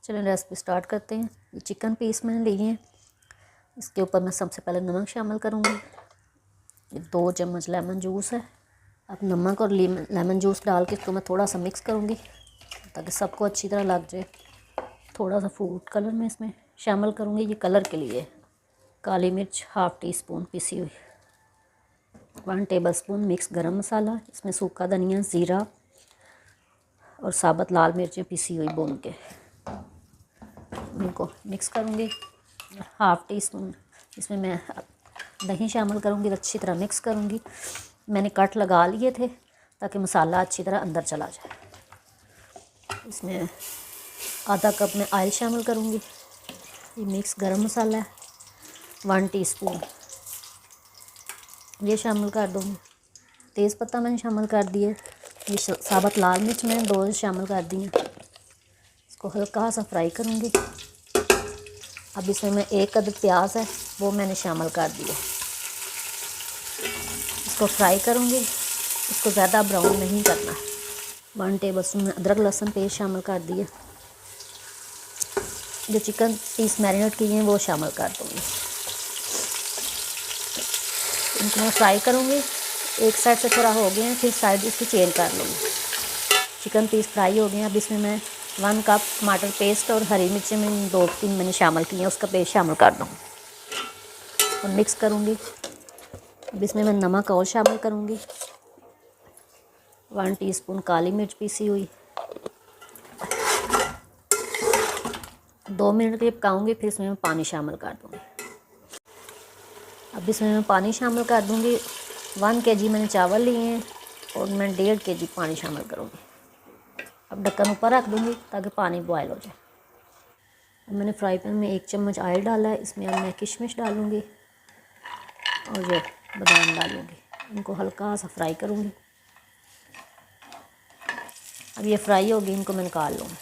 चलिए recipe start करते हैं। ये चिकन पीस मैंने लिए हैं। इसके ऊपर मैं सबसे पहले नमक शामिल करूँगी। ये 2 चम्मच लेमन जूस है। अब नमक और लेमन जूस डाल के इसको मैं थोड़ा सा मिक्स करूँगी ताकि सबको अच्छी तरह लग जाए। थोड़ा सा फूड कलर मैं इसमें शामिल करूँगी, ये कलर के लिए। काली मिर्च हाफ़ टी स्पून पिसी हुई, 1 टेबलस्पून मिक्स गरम मसाला, इसमें सूखा धनिया, ज़ीरा और साबुत लाल मिर्चें पिसी हुई भून के उनको मिक्स करूँगी। हाफ़ टी स्पून इसमें मैं दही शामिल करूँगी, अच्छी तरह मिक्स करूँगी। मैंने कट लगा लिए थे ताकि मसाला अच्छी तरह अंदर चला जाए। इसमें आधा कप में ऑयल शामिल करूँगी। ये मिक्स गरम मसाला है, 1 टीस्पून ये शामिल कर दूँगी। तेज़पत्ता मैंने शामिल कर दिए। ये साबुत लाल मिर्च मैंने 2 शामिल कर दी हैं। इसको हल्का सा फ्राई करूँगी। अब इसमें मैं 1 अदद प्याज है वो मैंने शामिल कर दिया। इसको फ्राई करूँगी, इसको ज़्यादा ब्राउन नहीं करना। 1 टेबलस्पून अदरक लहसुन पेस्ट शामिल कर दिया। जो चिकन पीस मैरिनेट किए हैं वो शामिल कर दूँगी। इनको मैं फ्राई करूँगी। एक साइड से थोड़ा हो गए हैं, फिर साइड इसकी चेंज कर लूँगी। चिकन पीस फ्राई हो गए हैं। अब इसमें मैं 1 कप टमाटर पेस्ट और हरी मिर्चें मैंने 2-3 मैंने शामिल की हैं, उसका पेस्ट शामिल कर दूँ और मिक्स करूँगी। अब इसमें मैं नमक और शामिल करूँगी, 1 टीस्पून काली मिर्च पीसी हुई। 2 मिनट के लिए पकाऊँगी, फिर इसमें मैं पानी शामिल कर दूँगी। अब इसमें मैं पानी शामिल कर दूँगी। 1 kg मैंने चावल लिए हैं और मैं 1.5 kg पानी शामिल करूँगी। अब ढक्कन ऊपर रख दूँगी ताकि पानी बॉयल हो जाए। अब मैंने फ्राई पैन में 1 चम्मच ऑयल डाला है। इसमें अब मैं किशमिश डालूँगी और ये बादाम डालूँगी। इनको हल्का सा फ्राई करूँगी। अब ये फ्राई होगी, इनको मैं निकाल लूँगी।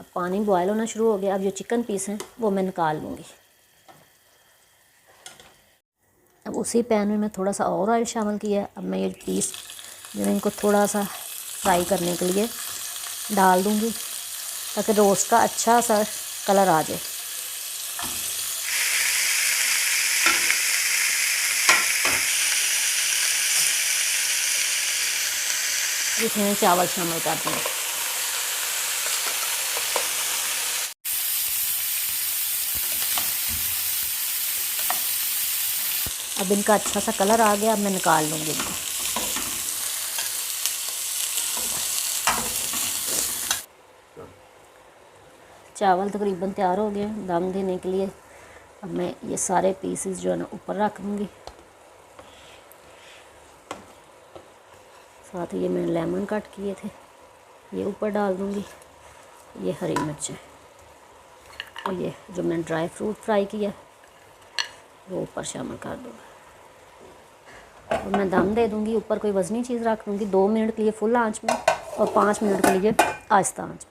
अब पानी बॉयल होना शुरू हो गया। अब जो चिकन पीस हैं वो मैं निकाल लूँगी। अब उसी पैन में मैं थोड़ा सा और ऑयल शामिल किया है। अब मैं ये पीस जो है इनको थोड़ा सा फ्राई करने के लिए डाल दूँगी ताकि रोस्ट का अच्छा सा कलर आ जाए। इसमें चावल शामिल कर दूँगी। अब इनका अच्छा सा कलर आ गया। अब मैं निकाल लूँगी इनको। चावल तकरीबन तैयार हो गए दम देने के लिए। अब मैं ये सारे पीसेस जो है ना ऊपर रख दूँगी। साथ ही ये मैंने लेमन कट किए थे ये ऊपर डाल दूँगी। ये हरी मिर्च है और ये जो मैंने ड्राई फ्रूट फ्राई किया वो ऊपर शामिल कर दूँगी और मैं दम दे दूँगी। ऊपर कोई वज़नी चीज़ रख दूँगी। 2 मिनट के लिए फुल आंच में और 5 मिनट के लिए आहिस्ता आंच में।